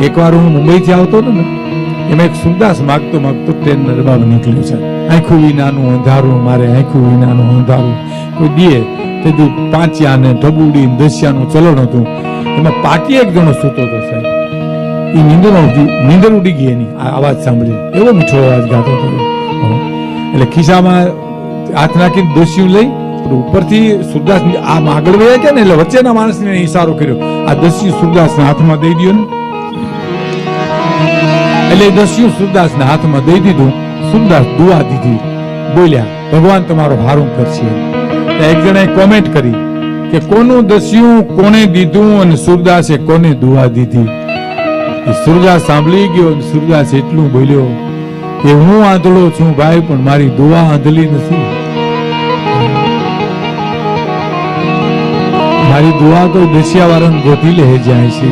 એકવાર હું મુંબઈથી આવતો હતો ને, એમાં એક સુરદાસ માગતો માગતો ટ્રેન રબાબ નીકળ્યો છે. આંખું વિનાનું અંધારું, મારે આંખું વિનાનું અંધારું. કોઈ દીએ તે તું પાંચિયા ને ઢબુડી દસિયાનું ચલણ હતું. એમાં પાટી એક જણો સૂતો હતો સાહેબ. એ નીંદર ઉડી ગઈ એની આ અવાજ સાંભળી. એવો મીઠો અવાજ ગાતો હતો. એટલે ખિસ્સામાં હાથ નાખીને દસ્યું લઈ ઉપરથી સુરદાસ આમ આગળ વયા ગયા ને, એટલે વચ્ચેના માણસને ઈશારો કર્યો, આ દસ્યું સુરદાસના હાથમાં દઈ દો ને. એટલે દસ્યું સુરદાસના હાથમાં દઈ દીધું. સુરદાસ દુઆ દીધી, બોલ્યા ભગવાન તમારો હારું કરશે. એક જણાએ કોમેન્ટ કરી કે કોનું દસ્યું કોને દીધું અને સુરદાસે કોને દુઆ દીધી. સુરદાસ સાંભળી ગયો. સુરદાસ એટલું બોલ્યો કે હું આંધળો છું ભાઈ, પણ મારી દુઆ આંધળી નથી. મારી દુઆ તો દસિયા વાળાને ગોતી લે જાય છે.